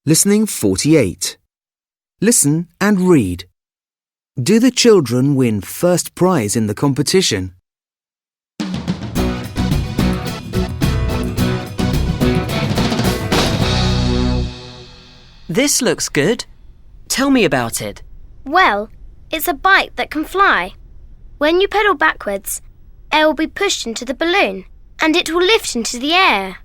Listening 48. Listen and read. Do the children win first prize in the competition? This looks good. Tell me about it. Well, it's a bike that can fly. When you pedal backwards, air will be pushed into the balloon and it will lift into the air.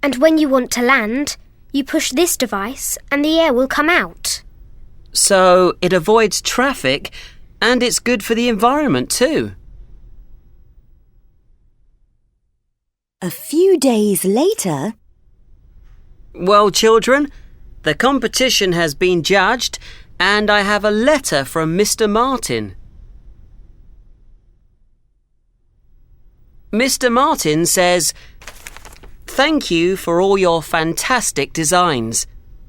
And when you want to land, you push this device and the air will come out. So it avoids traffic and it's good for the environment too. A few days later... Well, children, the competition has been judged and I have a letter from Mr. Martin. Mr. Martin says, "Thank you for all your fantastic designs.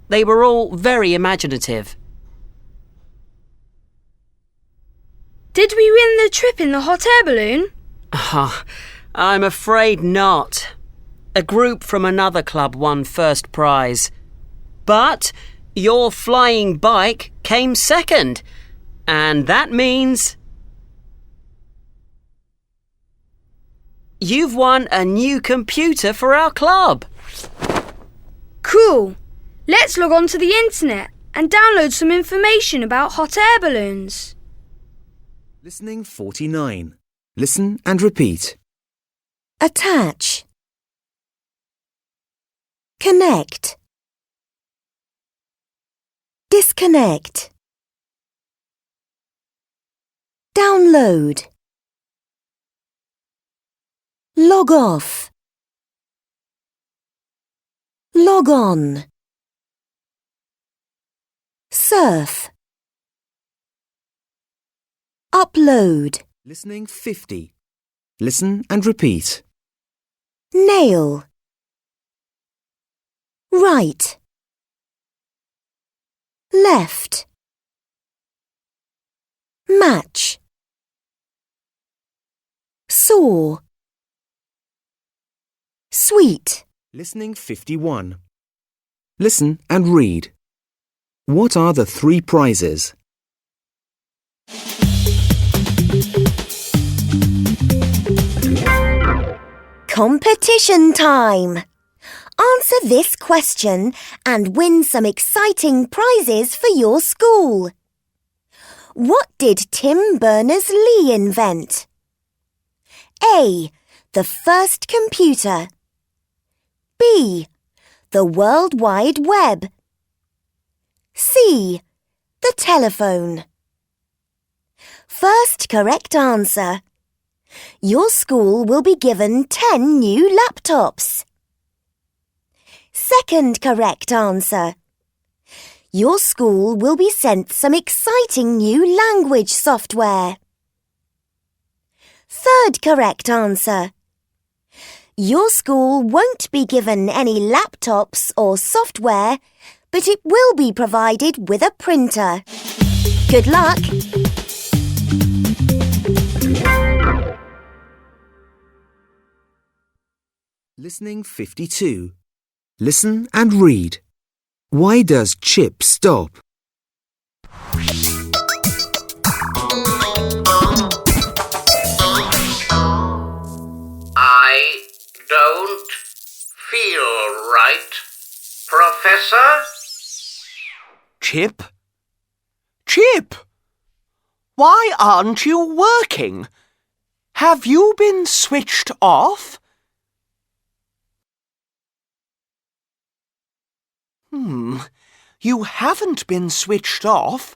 They were all very imaginative." Did we win the trip in the hot air balloon? I'm afraid not. A group from another club won first prize. But your flying bike came second. And that means you've won a new computer for our club. Cool. Let's log on to the internet and download some information about hot air balloons. Listening 49. Listen and repeat. Attach. Connect. Disconnect. Download. Log off. Log on. Surf. Upload. Listening 50. Listen and repeat. Nail. Right. Left. Match. Saw. Sweet. Listening 51. Listen and read. What are the 3 prizes? Competition time! Answer this question and win some exciting prizes for your school. What did Tim Berners-Lee invent? A. The first computer. B. The World Wide Web. C. The telephone. First correct answer. Your school will be given 10 new laptops. Second correct answer. Your school will be sent some exciting new language software. Third correct answer. Your school won't be given any laptops or software, but it will be provided with a printer. Good luck! Listening 52. Listen and read. Why does Chip stop? I don't feel right, Professor. Chip? Chip! Why aren't you working? Have you been switched off? You haven't been switched off.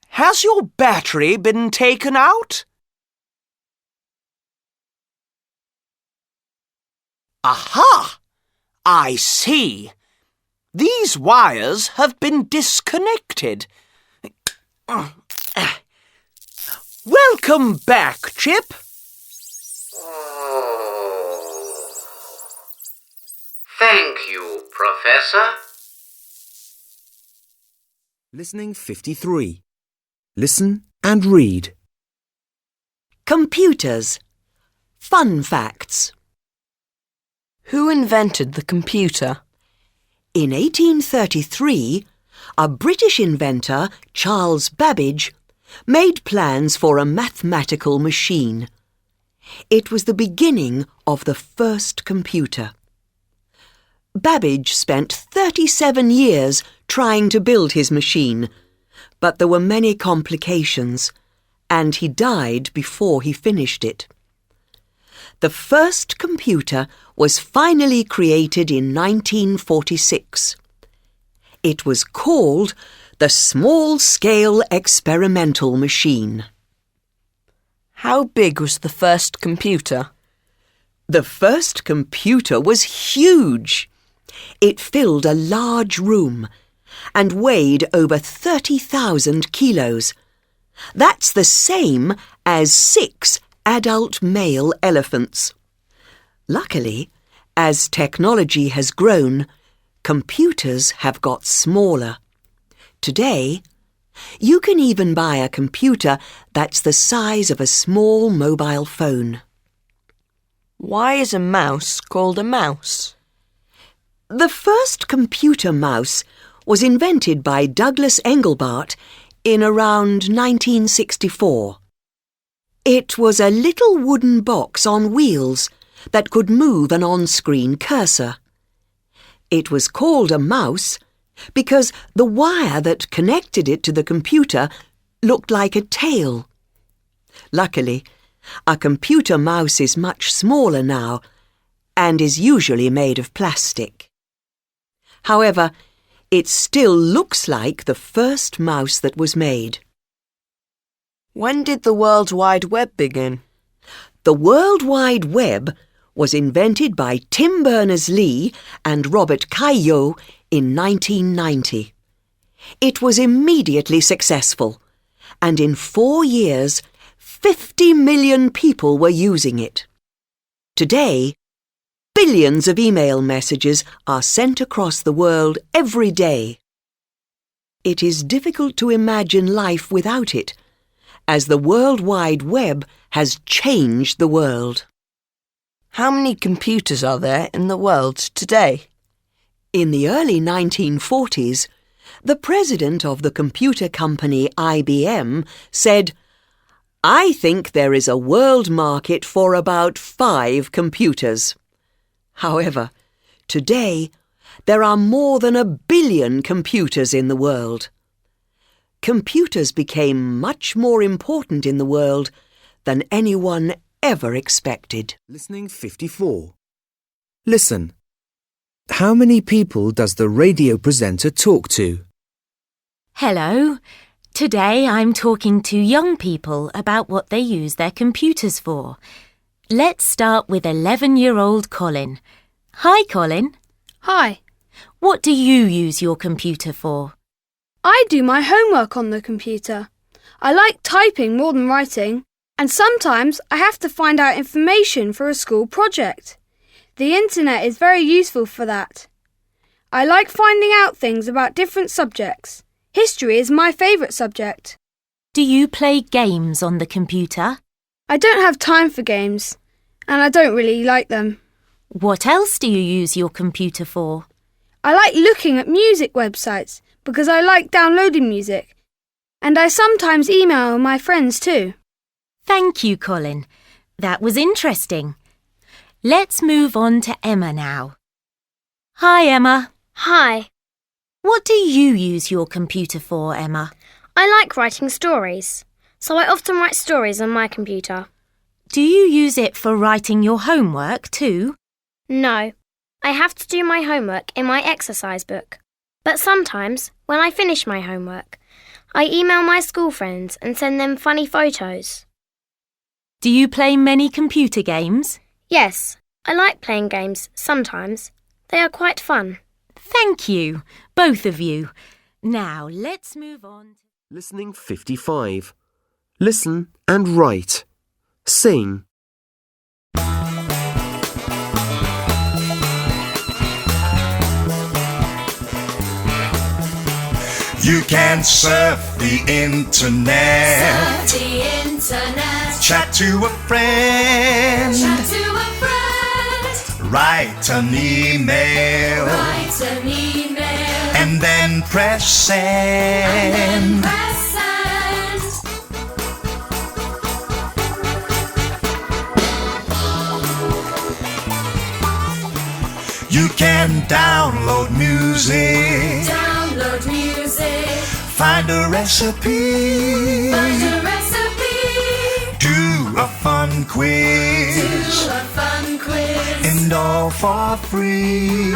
Has your battery been taken out? Aha! I see. These wires have been disconnected. Welcome back, Chip. Oh. Thank you, Professor. Listening 53. Listen and read. Computers. Fun facts. Who invented the computer? In 1833, a British inventor, Charles Babbage, made plans for a mathematical machine. It was the beginning of the first computer. Babbage spent 37 years trying to build his machine, but there were many complications, and he died before he finished it. The first computer was finally created in 1946. It was called the Small-Scale Experimental Machine. How big was the first computer? The first computer was huge. It filled a large room and weighed over 30,000 kilos. That's the same as 6 adult male elephants. Luckily, as technology has grown, computers have got smaller. Today, you can even buy a computer that's the size of a small mobile phone. Why is a mouse called a mouse? The first computer mouse was invented by Douglas Engelbart in around 1964. It was a little wooden box on wheels that could move an on-screen cursor. It was called a mouse because the wire that connected it to the computer looked like a tail. Luckily, a computer mouse is much smaller now and is usually made of plastic. However, it still looks like the first mouse that was made. When did the World Wide Web begin? The World Wide Web was invented by Tim Berners-Lee and Robert Cailliau in 1990. It was immediately successful, and in 4 years, 50 million people were using it. Today, billions of email messages are sent across the world every day. It is difficult to imagine life without it, as the World Wide Web has changed the world. How many computers are there in the world today? In the early 1940s, the president of the computer company IBM said, "I think there is a world market for about 5 computers." However, today there are more than 1 billion computers in the world. Computers became much more important in the world than anyone ever expected. Listening 54. Listen. How many people does the radio presenter talk to? Hello. Today I'm talking to young people about what they use their computers for. Let's start with 11-year-old Colin. Hi, Colin. Hi. What do you use your computer for? I do my homework on the computer. I like typing more than writing, and sometimes I have to find out information for a school project. The internet is very useful for that. I like finding out things about different subjects. History is my favourite subject. Do you play games on the computer? I don't have time for games, and I don't really like them. What else do you use your computer for? I like looking at music websites because I like downloading music, and I sometimes email my friends too. Thank you, Colin. That was interesting. Let's move on to Emma now. Hi, Emma. Hi. What do you use your computer for, Emma? I like writing stories, so I often write stories on my computer. Do you use it for writing your homework too? No, I have to do my homework in my exercise book. But sometimes, when I finish my homework, I email my school friends and send them funny photos. Do you play many computer games? Yes, I like playing games sometimes. They are quite fun. Thank you, both of you. Now, let's move on. Listening 55. Listen and write. Sing. You can surf the internet. Chat to a friend. Write an email. And then press send. You can download music. Find a recipe. Do a fun quiz. And all for free.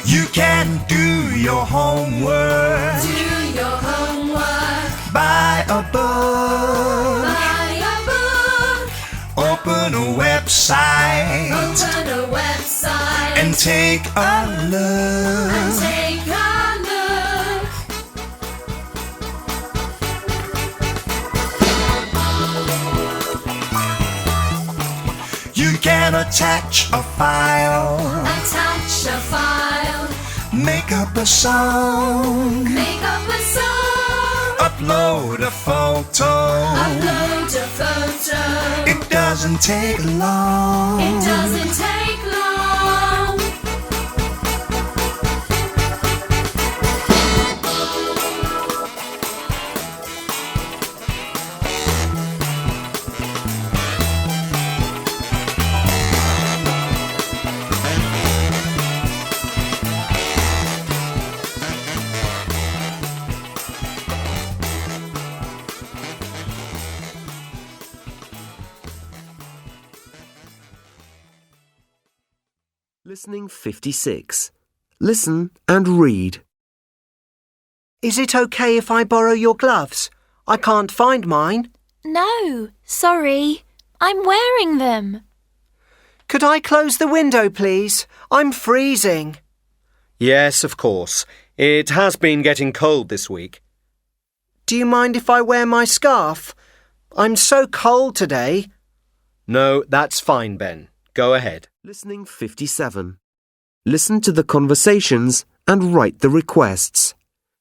You can do your homework. Buy a book. Open a website. And take a look. You can attach a file. Make up a song. Upload a photo. It doesn't take long. Listening 56. Listen and read. Is it okay if I borrow your gloves? I can't find mine. No, sorry. I'm wearing them. Could I close the window, please? I'm freezing. Yes, of course. It has been getting cold this week. Do you mind if I wear my scarf? I'm so cold today. No, that's fine, Ben. Go ahead. Listening 57. Listen to the conversations and write the requests.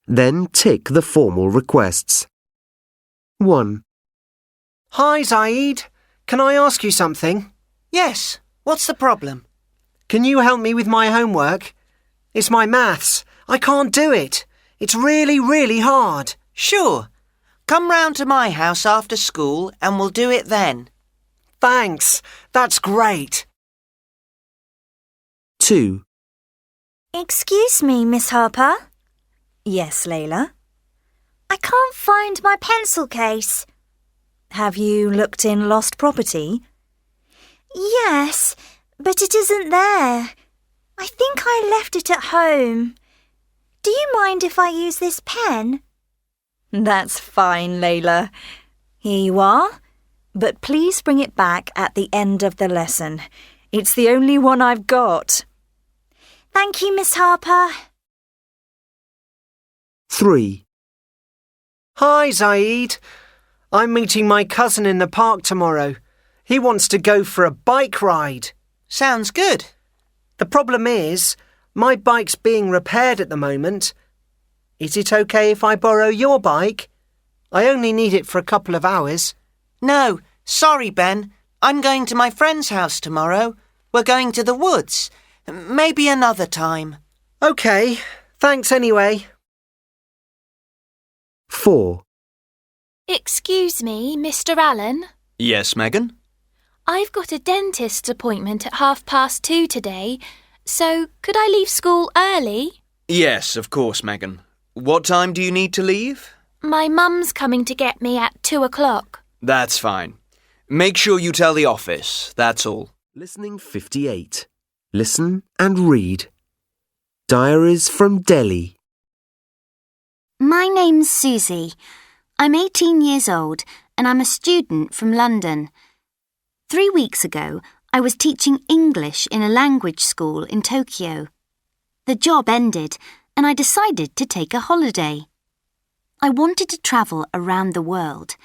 Then tick the formal requests. 1. Hi, Zaid. Can I ask you something? Yes. What's the problem? Can you help me with my homework? It's my maths. I can't do it. It's really, really hard. Sure. Come round to my house after school and we'll do it then. Thanks. That's great. 2. Excuse me, Miss Harper. Yes, Layla. I can't find my pencil case. Have you looked in lost property? Yes, but it isn't there. I think I left it at home. Do you mind if I use this pen? That's fine, Layla. Here you are. But please bring it back at the end of the lesson. It's the only one I've got. Thank you, Miss Harper. 3. Hi, Zaid. I'm meeting my cousin in the park tomorrow. He wants to go for a bike ride. Sounds good. The problem is, my bike's being repaired at the moment. Is it okay if I borrow your bike? I only need it for a couple of hours. No, sorry, Ben. I'm going to my friend's house tomorrow. We're going to the woods. Maybe another time. OK, thanks anyway. 4. Excuse me, Mr. Allen. Yes, Megan? I've got a dentist's appointment at 2:30 today, so could I leave school early? Yes, of course, Megan. What time do you need to leave? My mum's coming to get me at 2:00. That's fine. Make sure you tell the office, that's all. Listening 58. Listen and read. Diaries from Delhi. My name's Susie. I'm 18 years old and I'm a student from London. 3 weeks ago, I was teaching English in a language school in Tokyo. The job ended and I decided to take a holiday. I wanted to travel around the world.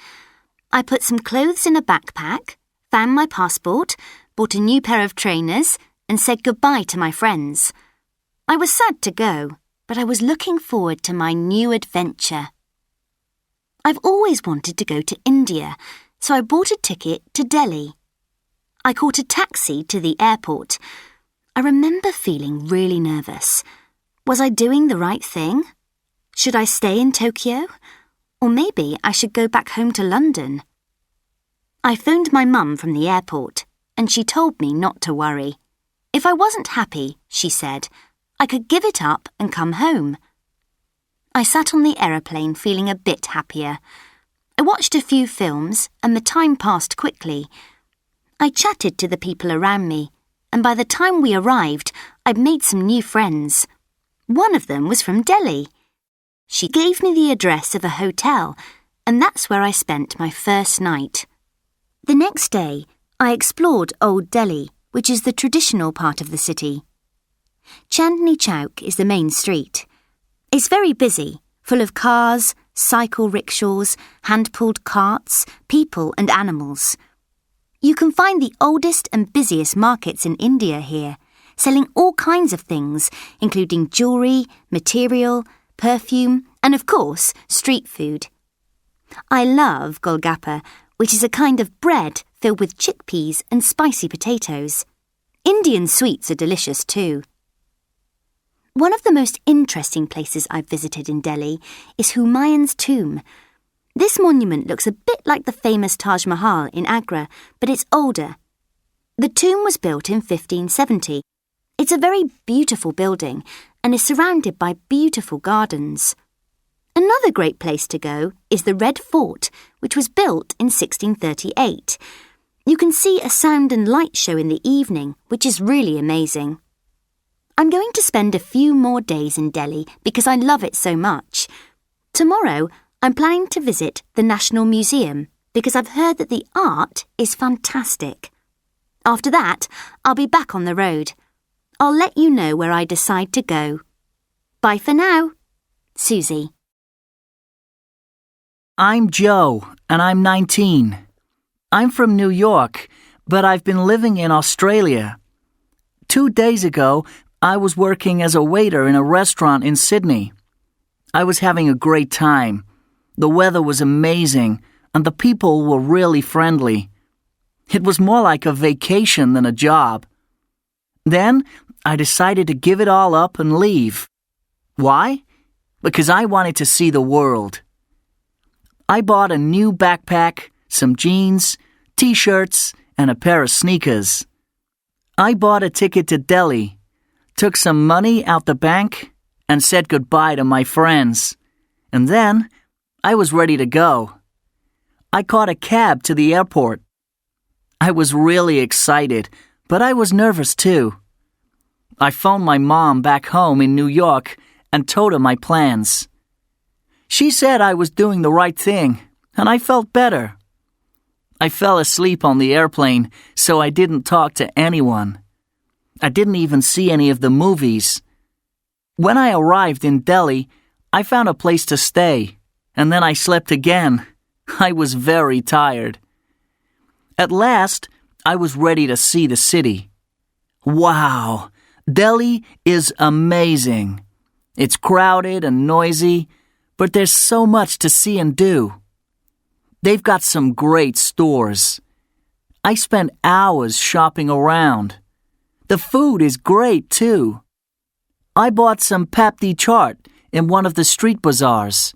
I put some clothes in a backpack, found my passport, bought a new pair of trainers, and said goodbye to my friends. I was sad to go, but I was looking forward to my new adventure. I've always wanted to go to India, so I bought a ticket to Delhi. I caught a taxi to the airport. I remember feeling really nervous. Was I doing the right thing? Should I stay in Tokyo? Or maybe I should go back home to London. I phoned my mum from the airport, and she told me not to worry. If I wasn't happy, she said, I could give it up and come home. I sat on the aeroplane feeling a bit happier. I watched a few films, and the time passed quickly. I chatted to the people around me, and by the time we arrived, I'd made some new friends. One of them was from Delhi. She gave me the address of a hotel, and that's where I spent my first night. The next day, I explored Old Delhi, which is the traditional part of the city. Chandni Chowk is the main street. It's very busy, full of cars, cycle rickshaws, hand-pulled carts, people and animals. You can find the oldest and busiest markets in India here, selling all kinds of things, including jewellery, material, perfume, and of course, street food. I love golgappa, which is a kind of bread filled with chickpeas and spicy potatoes. Indian sweets are delicious too. One of the most interesting places I've visited in Delhi is Humayun's tomb. This monument looks a bit like the famous Taj Mahal in Agra, but it's older. The tomb was built in 1570. It's a very beautiful building and is surrounded by beautiful gardens. Another great place to go is the Red Fort, which was built in 1638. You can see a sound and light show in the evening, which is really amazing. I'm going to spend a few more days in Delhi because I love it so much. Tomorrow, I'm planning to visit the National Museum because I've heard that the art is fantastic. After that, I'll be back on the road. I'll let you know where I decide to go. Bye for now. Susie. I'm Joe, and I'm 19. I'm from New York, but I've been living in Australia. 2 days ago, I was working as a waiter in a restaurant in Sydney. I was having a great time. The weather was amazing, and the people were really friendly. It was more like a vacation than a job. Then, I decided to give it all up and leave. Why? Because I wanted to see the world. I bought a new backpack, some jeans, t-shirts, and a pair of sneakers. I bought a ticket to Delhi, took some money out the bank, and said goodbye to my friends. And then, I was ready to go. I caught a cab to the airport. I was really excited, but I was nervous too. I phoned my mom back home in New York and told her my plans. She said I was doing the right thing, and I felt better. I fell asleep on the airplane, so I didn't talk to anyone. I didn't even see any of the movies. When I arrived in Delhi, I found a place to stay, and then I slept again. I was very tired. At last, I was ready to see the city. Wow! Delhi is amazing. It's crowded and noisy, but there's so much to see and do. They've got some great stores. I spent hours shopping around. The food is great, too. I bought some papdi chaat in one of the street bazaars.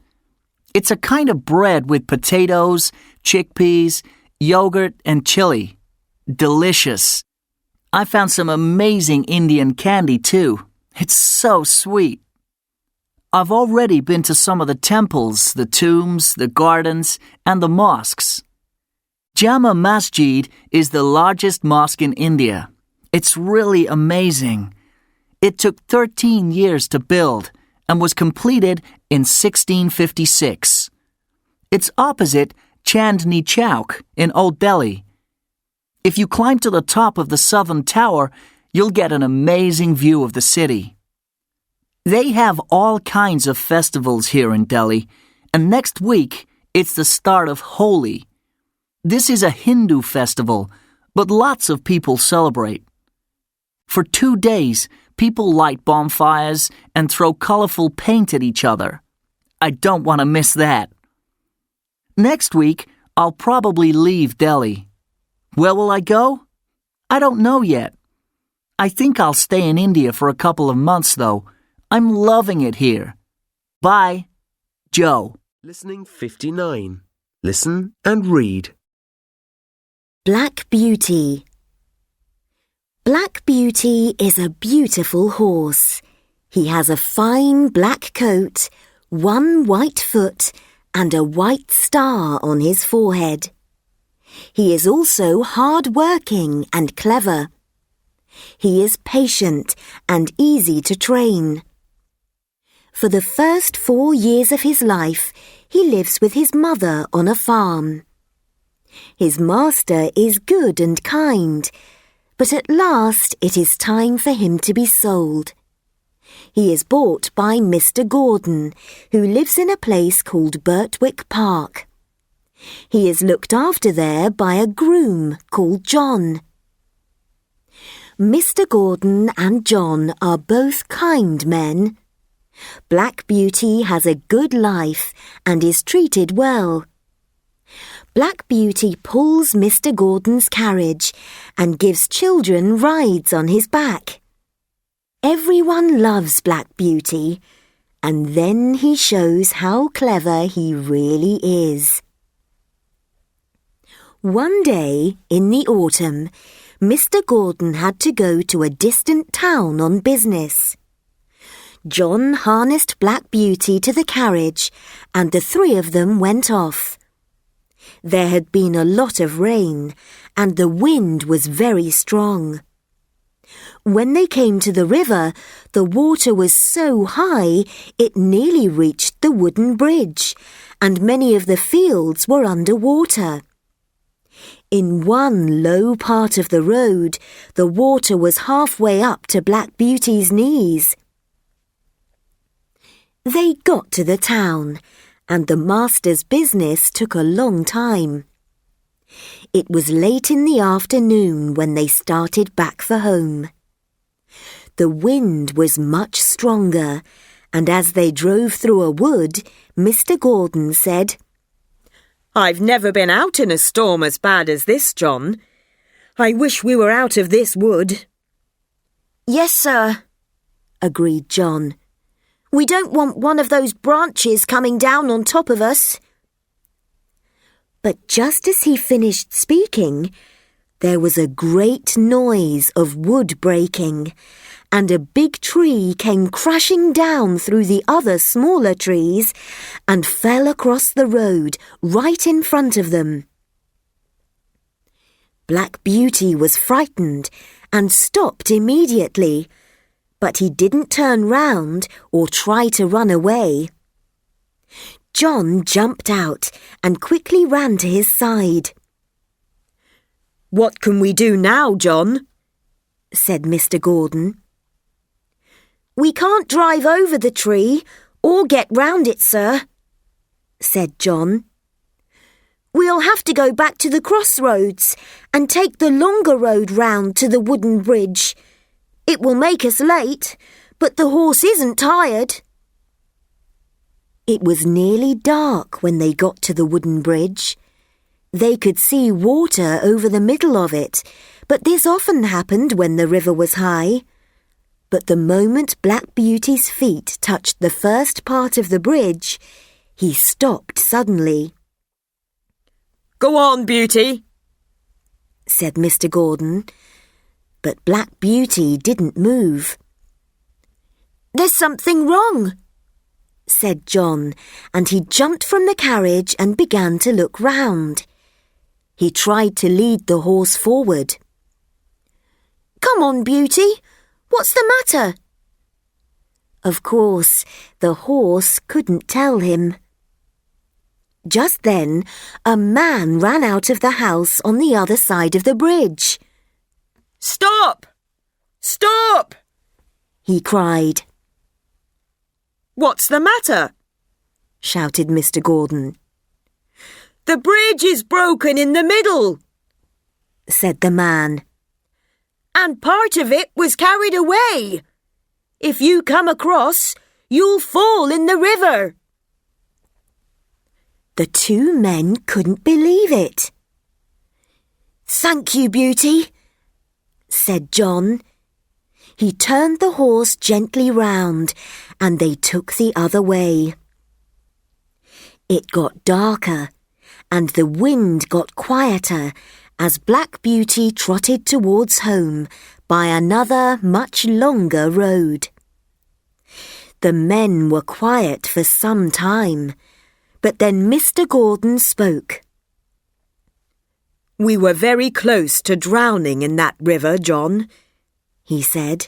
It's a kind of bread with potatoes, chickpeas, yogurt, and chili. Delicious. I found some amazing Indian candy, too. It's so sweet. I've already been to some of the temples, the tombs, the gardens, and the mosques. Jama Masjid is the largest mosque in India. It's really amazing. It took 13 years to build and was completed in 1656. It's opposite Chandni Chowk in Old Delhi. If you climb to the top of the southern tower, you'll get an amazing view of the city. They have all kinds of festivals here in Delhi, and next week it's the start of Holi. This is a Hindu festival, but lots of people celebrate. For 2 days, People light bonfires and throw colourful paint at each other. I don't want to miss that. Next week, I'll probably leave Delhi. Where will I go? I don't know yet. I think I'll stay in India for a couple of months, though. I'm loving it here. Bye, Joe. Listening 59. Listen and read. Black Beauty. Black Beauty is a beautiful horse. He has a fine black coat, one white foot, and a white star on his forehead. He is also hard-working and clever. He is patient and easy to train. For the first 4 years of his life, he lives with his mother on a farm. His master is good and kind, but at last it is time for him to be sold. He is bought by Mr. Gordon, who lives in a place called Birtwick Park. He is looked after there by a groom called John. Mr. Gordon and John are both kind men. Black Beauty has a good life and is treated well. Black Beauty pulls Mr. Gordon's carriage and gives children rides on his back. Everyone loves Black Beauty, and then he shows how clever he really is. One day, in the autumn, Mr. Gordon had to go to a distant town on business. John harnessed Black Beauty to the carriage, and the three of them went off. There had been a lot of rain, and the wind was very strong. When they came to the river, the water was so high it nearly reached the wooden bridge, and many of the fields were under water. In one low part of the road, the water was halfway up to Black Beauty's knees. They got to the town, and the master's business took a long time. It was late in the afternoon when they started back for home. The wind was much stronger, and as they drove through a wood, Mr. Gordon said, "I've never been out in a storm as bad as this, John. I wish we were out of this wood." "Yes, sir," agreed John. "We don't want one of those branches coming down on top of us." But just as he finished speaking, there was a great noise of wood breaking, and a big tree came crashing down through the other smaller trees and fell across the road right in front of them. Black Beauty was frightened and stopped immediately, but he didn't turn round or try to run away. John jumped out and quickly ran to his side. "What can we do now, John?" said Mr. Gordon. "We can't drive over the tree or get round it, sir," said John. "We'll have to go back to the crossroads and take the longer road round to the wooden bridge. It will make us late, but the horse isn't tired." It was nearly dark when they got to the wooden bridge. They could see water over the middle of it, but this often happened when the river was high. But the moment Black Beauty's feet touched the first part of the bridge, he stopped suddenly. "Go on, Beauty," said Mr. Gordon, but Black Beauty didn't move. "There's something wrong," said John, and he jumped from the carriage and began to look round. He tried to lead the horse forward. "Come on, Beauty. What's the matter?" Of course, the horse couldn't tell him. Just then, a man ran out of the house on the other side of the bridge. "Stop! Stop!" he cried. "What's the matter?" shouted Mr. Gordon. "The bridge is broken in the middle," said the man. "And part of it was carried away," If you come across, you'll fall in the river." The two men couldn't believe it. "Thank you, Beauty," said John. He turned the horse gently round, and they took the other way. It got darker, and the wind got quieter as Black Beauty trotted towards home by another much longer road. The men were quiet for some time, but then Mr. Gordon spoke. "We were very close to drowning in that river, John," he said.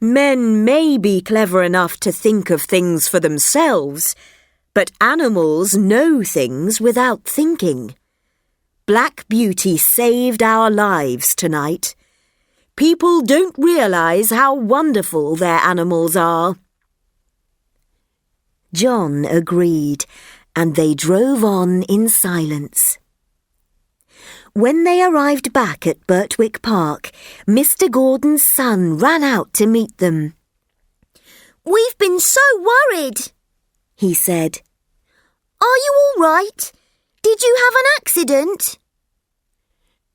"Men may be clever enough to think of things for themselves, but animals know things without thinking. Black Beauty saved our lives tonight. People don't realize how wonderful their animals are." John agreed, and they drove on in silence. When they arrived back at Birtwick Park, Mr. Gordon's son ran out to meet them. "We've been so worried," he said. "Are you all right? Did you have an accident?"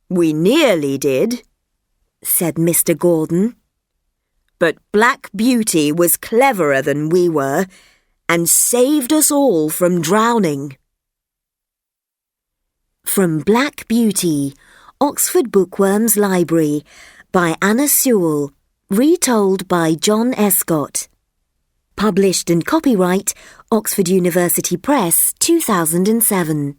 "We nearly did," said Mr. Gordon. "But Black Beauty was cleverer than we were and saved us all from drowning." From Black Beauty, Oxford Bookworms Library, by Anna Sewell, retold by John Escott. Published and copyright Oxford University Press, 2007.